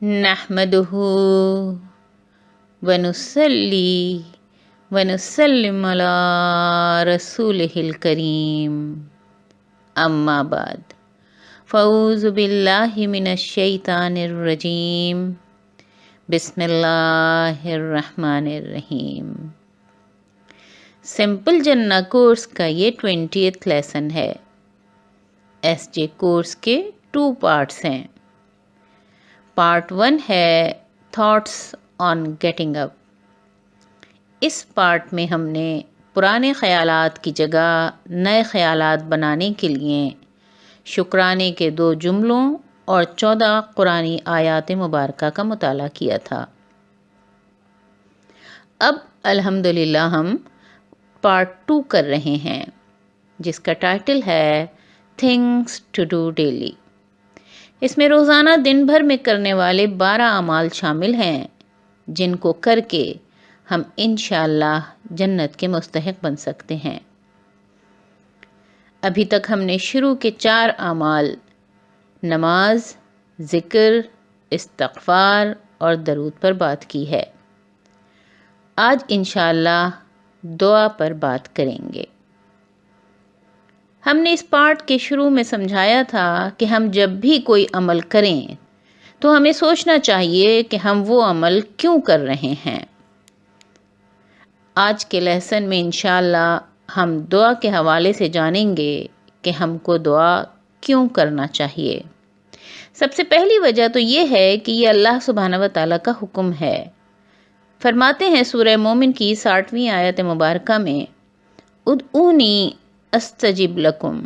नहमदुहु वनुसल्ली वनुसल्लिम अला रसूलिहिल करीम अम्मा बाद फ़ऊज़ु बिल्लाहि मिनश शैतानिर रजीम बिस्मिल्लाहिर रहमानिर रहीम। सिंपल जन्ना कोर्स का ये 20th लेसन है। एसजे कोर्स के 2 पार्ट्स हैं। पार्ट 1 है थॉट्स ऑन गेटिंग अप। इस पार्ट में हमने पुराने ख़यालात की जगह नए ख़यालात बनाने के लिए शुक्राने के 2 जुमलों और 14 कुरानी आयात मुबारका का मुताला किया था। अब अल्हम्दुलिल्लाह हम पार्ट 2 कर रहे हैं, जिसका टाइटल है थिंग्स टू डू डेली। इसमें रोज़ाना दिन भर में करने वाले 12 अमाल शामिल हैं, जिनको करके हम इंशाअल्लाह जन्नत के मुस्तहिक बन सकते हैं। अभी तक हमने शुरू के 4 अमाल नमाज, ज़िक्र, इस्तग़फ़ार और दरूद पर बात की है। आज इंशाअल्लाह दुआ पर बात करेंगे। हमने इस पार्ट के शुरू में समझाया था कि हम जब भी कोई अमल करें तो हमें सोचना चाहिए कि हम वो अमल क्यों कर रहे हैं। आज के लेसन में इंशाअल्लाह हम दुआ के हवाले से जानेंगे कि हमको दुआ क्यों करना चाहिए। सबसे पहली वजह तो ये है कि ये अल्लाह सुब्हानहू व तआला का हुक्म है। फरमाते हैं सूरह मोमिन की 60वीं आयत मुबारका में, उदऊनी अस्तजिब लकुम,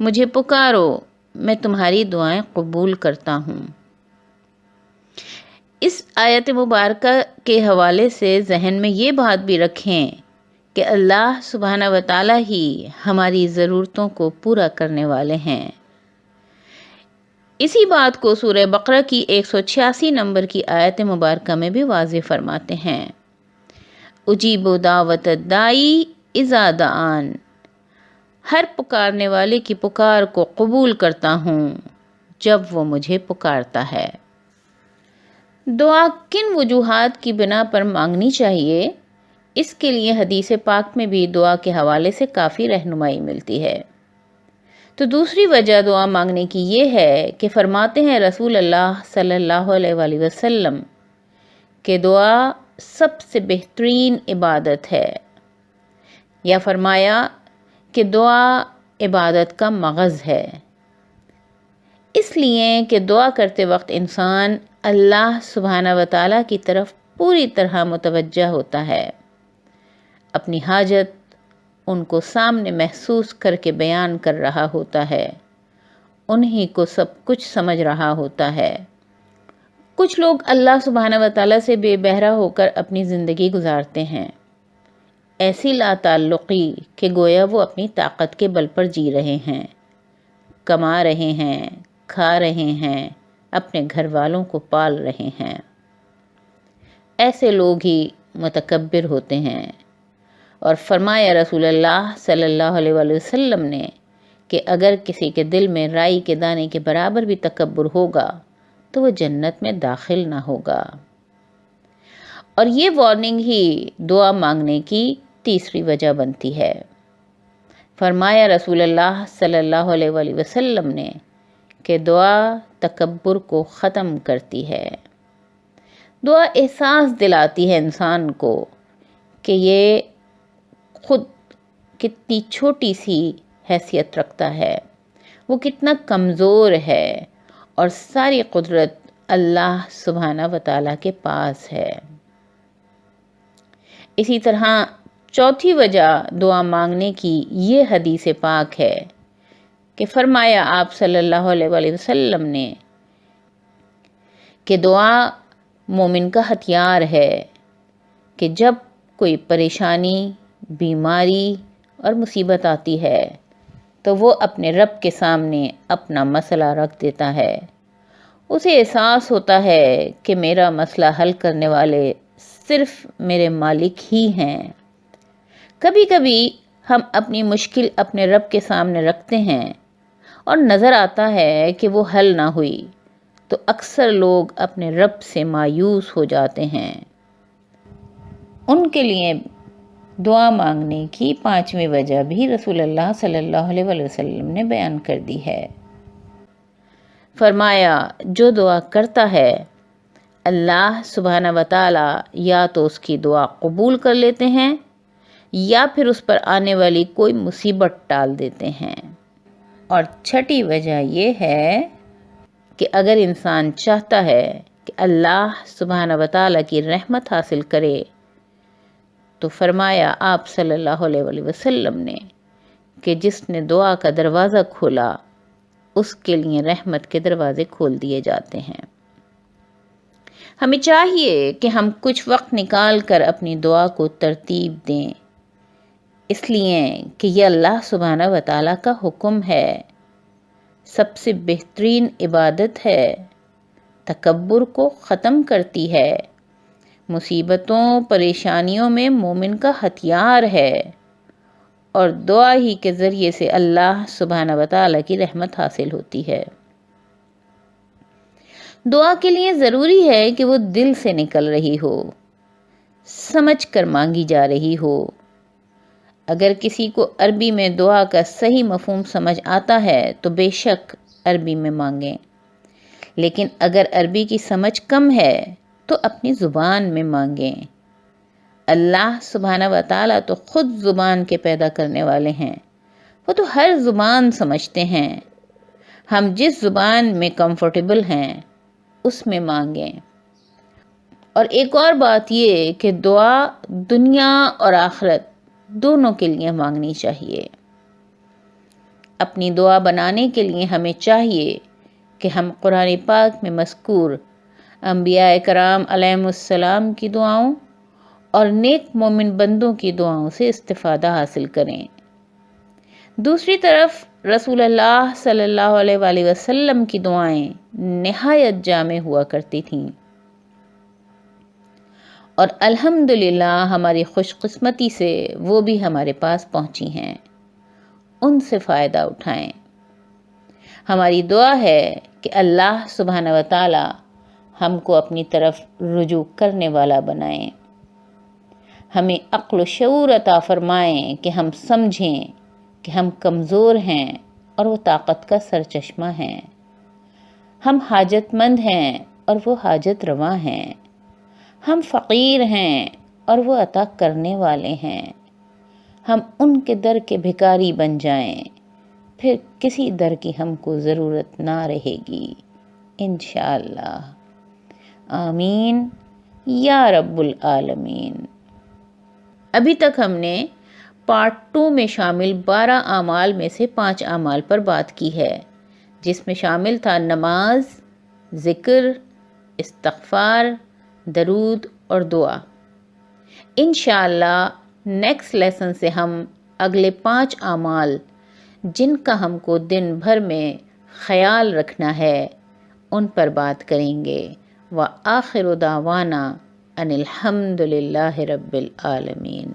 मुझे पुकारो मैं तुम्हारी दुआएं कबूल करता हूँ। इस आयत मुबारका के हवाले से जहन में ये बात भी रखें कि अल्लाह सुब्हानहू व तआला ही हमारी ज़रूरतों को पूरा करने वाले हैं। इसी बात को सूरह बकरा की 186 नंबर की आयत मुबारका में भी वाज़ेह फरमाते हैं, उजीबु दावत दाई इज़ा दान, हर पुकारने वाले की पुकार को कबूल करता हूँ जब वो मुझे पुकारता है। दुआ किन वजूहात की बिना पर मांगनी चाहिए, इसके लिए हदीस पाक में भी दुआ के हवाले से काफ़ी रहनुमाई मिलती है। तो दूसरी वजह दुआ मांगने की ये है कि फरमाते हैं रसूल अल्लाह सल्लल्लाहु अलैहि वसल्लम कि दुआ सबसे बेहतरीन इबादत है, या फरमाया कि दुआ इबादत का मग़ज़ है। इसलिए कि दुआ करते वक्त इंसान अल्लाह सुब्हानहू व तआला की तरफ पूरी तरह मुतवज्जह होता है। अपनी हाजत उनको सामने महसूस करके बयान कर रहा होता है, उन्हीं को सब कुछ समझ रहा होता है। कुछ लोग अल्लाह सुब्हानहू व तआला से बेबहरा होकर अपनी ज़िंदगी गुजारते हैं, ऐसी लाताल्लुक़ी कि गोया वो अपनी ताकत के बल पर जी रहे हैं, कमा रहे हैं, खा रहे हैं, अपने घर वालों को पाल रहे हैं। ऐसे लोग ही मुतकब्बिर होते हैं। और फरमाया रसूलुल्लाह सल्लल्लाहु अलैहि वसल्लम ने कि अगर किसी के दिल में राई के दाने के बराबर भी तकब्बुर होगा तो वह जन्नत में दाखिल ना होगा। और ये वार्निंग ही दुआ मांगने की तीसरी वजह बनती है। फरमाया रसूलुल्लाह सल्लल्लाहु अलैहि वसल्लम ने कि दुआ तकब्बुर को ख़त्म करती है। दुआ एहसास दिलाती है इंसान को कि ये खुद कितनी छोटी सी हैसियत रखता है, वो कितना कमज़ोर है और सारी कुदरत अल्लाह सुब्हानहू व तआला के पास है। इसी तरह चौथी वजह दुआ मांगने की ये हदीस पाक है कि फरमाया आप सल्लल्लाहु अलैहि वसल्लम ने कि दुआ मोमिन का हथियार है कि जब कोई परेशानी, बीमारी और मुसीबत आती है तो वो अपने रब के सामने अपना मसला रख देता है। उसे एहसास होता है कि मेरा मसला हल करने वाले सिर्फ़ मेरे मालिक ही हैं। कभी कभी हम अपनी मुश्किल अपने रब के सामने रखते हैं और नज़र आता है कि वो हल ना हुई, تو اکثر لوگ اپنے رب سے مایوس ہو جاتے ہیں۔ ان کے لیے دعا مانگنے کی 5ویں وجہ بھی رسول اللہ صلی اللہ علیہ وسلم نے بیان کر دی ہے۔ فرمایا جو دعا کرتا ہے اللہ سبحانہ و تعالی یا تو اس کی دعا قبول کر لیتے ہیں یا پھر اس پر آنے والی کوئی مصیبت ٹال دیتے ہیں۔ اور 6ٹھی وجہ یہ ہے کہ اگر انسان چاہتا ہے کہ اللہ سبحانہ و تعالی کی رحمت حاصل کرے تو فرمایا آپ صلی اللہ علیہ وسلم نے کہ جس نے دعا کا دروازہ کھولا اس کے لیے رحمت کے دروازے کھول دیے جاتے ہیں۔ ہمیں چاہیے کہ ہم کچھ وقت نکال کر اپنی دعا کو ترتیب دیں، اس لیے کہ یہ اللہ سبحانہ و تعالیٰ کا حکم ہے، سب سے بہترین عبادت ہے، تکبر کو ختم کرتی ہے، مصیبتوں پریشانیوں میں مومن کا ہتھیار ہے، اور دعا ہی کے ذریعے سے اللہ سبحانہ و تعالیٰ کی رحمت حاصل ہوتی ہے۔ دعا کے لیے ضروری ہے کہ وہ دل سے نکل رہی ہو، سمجھ کر مانگی جا رہی ہو۔ اگر کسی کو عربی میں دعا کا صحیح مفہوم سمجھ آتا ہے تو بے شک عربی میں مانگیں، لیکن اگر عربی کی سمجھ کم ہے تو اپنی زبان میں مانگیں۔ اللہ سبحانہ و تعالیٰ تو خود زبان کے پیدا کرنے والے ہیں، وہ تو ہر زبان سمجھتے ہیں۔ ہم جس زبان میں کمفرٹیبل ہیں اس میں مانگیں۔ اور ایک اور بات یہ کہ دعا دنیا اور آخرت دونوں کے لیے مانگنی چاہیے۔ اپنی دعا بنانے کے لیے ہمیں چاہیے کہ ہم قرآن پاک میں مذکور انبیاء کرام علیہم السلام کی دعاؤں اور نیک مومن بندوں کی دعاؤں سے استفادہ حاصل کریں۔ دوسری طرف رسول اللہ صلی اللہ علیہ وآلہ وسلم کی دعائیں نہایت جامع ہوا کرتی تھیں، اور الحمدللہ ہماری خوش قسمتی سے وہ بھی ہمارے پاس پہنچی ہیں، ان سے فائدہ اٹھائیں۔ ہماری دعا ہے کہ اللہ سبحانہ و تعالی ہم کو اپنی طرف رجوع کرنے والا بنائیں، ہمیں عقل و شعور عطا فرمائیں کہ ہم سمجھیں کہ ہم کمزور ہیں اور وہ طاقت کا سرچشمہ ہیں، ہم حاجت مند ہیں اور وہ حاجت رواں ہیں، ہم فقیر ہیں اور وہ عطا کرنے والے ہیں۔ ہم ان کے در کے بھکاری بن جائیں، پھر کسی در کی ہم کو ضرورت نہ رہے گی انشاءاللہ۔ آمین یا رب العالمین۔ ابھی تک ہم نے پارٹ 2 میں شامل 12 اعمال میں سے 5 اعمال پر بات کی ہے، جس میں شامل تھا نماز، ذکر، استغفار، درود اور دعا۔ انشاءاللہ نیکسٹ لیسن سے ہم اگلے 5 اعمال جن کا ہم کو دن بھر میں خیال رکھنا ہے ان پر بات کریں گے۔ وآخر دعوانا ان الحمد للہ رب العالمین۔